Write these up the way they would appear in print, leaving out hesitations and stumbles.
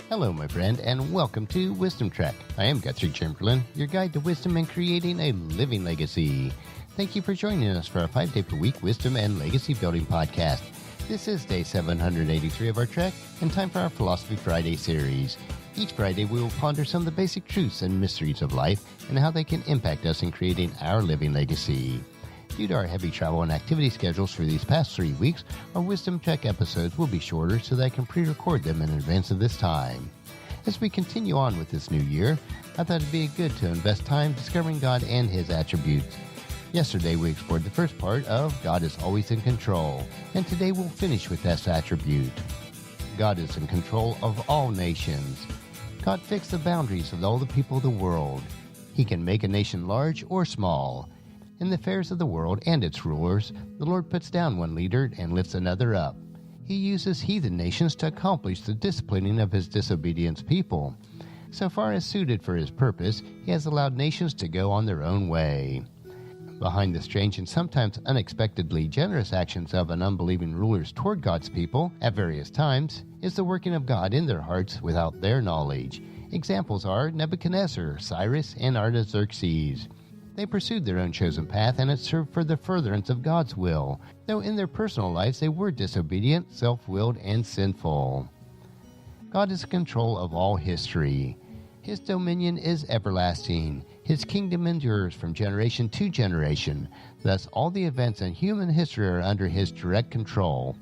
Hello, my friend, and welcome to Wisdom Trek. I am Guthrie Chamberlain, your guide to wisdom and creating a living legacy. Thank you for joining us for our 5-day-per-week Wisdom and Legacy Building podcast. This is day 783 of our trek, and time for our Philosophy Friday series. Each Friday, we will ponder some of the basic truths and mysteries of life and how they can impact us in creating our living legacy. Due to our heavy travel and activity schedules for these past 3 weeks, our Wisdom Trek episodes will be shorter so that I can pre-record them in advance of this time. As we continue on with this new year, I thought it'd be good to invest time discovering God and His attributes. Yesterday we explored the first part of God is always in control, and today we'll finish with this attribute. God is in control of all nations. God fixed the boundaries of all the people of the world. He can make a nation large or small. In the affairs of the world and its rulers, the Lord puts down one leader and lifts another up. He uses heathen nations to accomplish the disciplining of His disobedient people. So far as suited for His purpose, He has allowed nations to go on their own way. Behind the strange and sometimes unexpectedly generous actions of unbelieving rulers toward God's people at various times is the working of God in their hearts without their knowledge. Examples are Nebuchadnezzar, Cyrus, and Artaxerxes. They pursued their own chosen path, and it served for the furtherance of God's will, though in their personal lives they were disobedient, self-willed, and sinful. God is in control of all history. His dominion is everlasting. His kingdom endures from generation to generation. Thus, all the events in human history are under His direct control.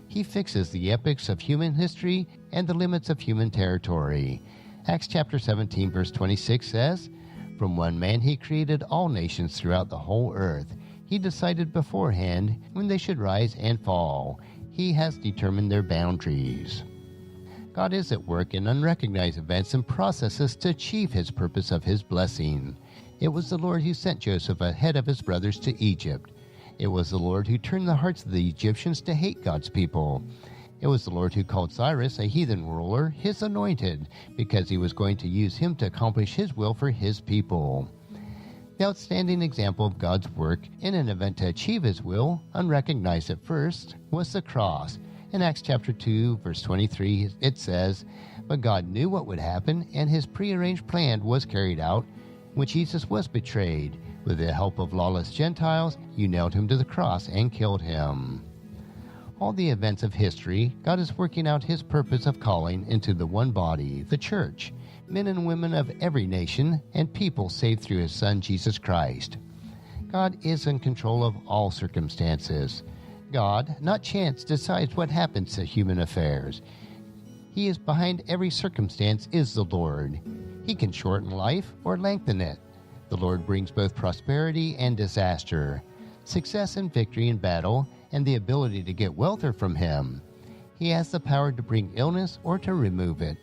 He fixes the epochs of human history and the limits of human territory. Acts chapter 17, verse 26 says, "From one man He created all nations throughout the whole earth. He decided beforehand when they should rise and fall. He has determined their boundaries." God is at work in unrecognized events and processes to achieve His purpose of His blessing. It was the Lord who sent Joseph ahead of his brothers to Egypt. It was the Lord who turned the hearts of the Egyptians to hate God's people. It was the Lord who called Cyrus, a heathen ruler, His anointed, because He was going to use him to accomplish His will for His people. The outstanding example of God's work in an event to achieve His will, unrecognized at first, was the cross. In Acts chapter 2, verse 23, it says, "But God knew what would happen, and His prearranged plan was carried out. When Jesus was betrayed, with the help of lawless Gentiles, you nailed Him to the cross and killed Him." All the events of history, God is working out His purpose of calling into the one body, the church, men and women of every nation and people saved through His Son, Jesus Christ. God is in control of all circumstances. God, not chance, decides what happens to human affairs. He is behind every circumstance is the Lord. He can shorten life or lengthen it. The Lord brings both prosperity and disaster, success and victory in battle, and the ability to get wealth are from Him. He has the power to bring illness or to remove it.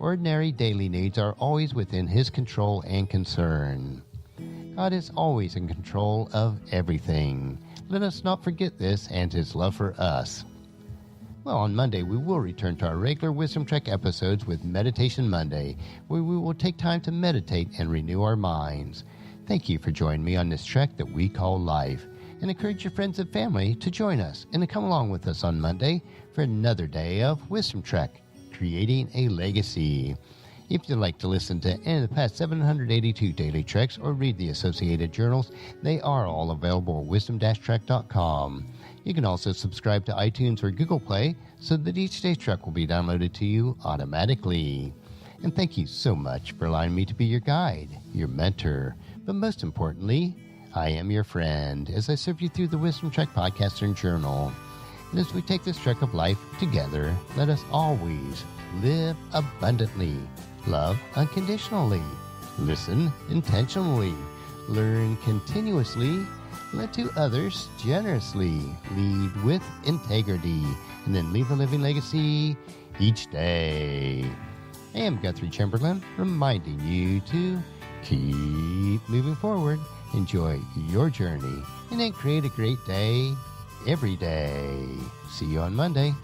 Ordinary daily needs are always within His control and concern. God is always in control of everything. Let us not forget this and His love for us. Well, on Monday we will return to our regular Wisdom Trek episodes with Meditation Monday, where we will take time to meditate and renew our minds. Thank you for joining me on this trek that we call life. And encourage your friends and family to join us and to come along with us on Monday for another day of Wisdom Trek, creating a legacy. If you'd like to listen to any of the past 782 daily treks or read the associated journals, they are all available at wisdom-trek.com. You can also subscribe to iTunes or Google Play so that each day's trek will be downloaded to you automatically. And thank you so much for allowing me to be your guide, your mentor, but most importantly, I am your friend as I serve you through the Wisdom Trek podcast and journal. And as we take this trek of life together, let us always live abundantly, love unconditionally, listen intentionally, learn continuously, let to others generously, lead with integrity, and then leave a living legacy each day. I am Guthrie Chamberlain, reminding you to keep moving forward. Enjoy your journey and then create a great day every day. See you on Monday.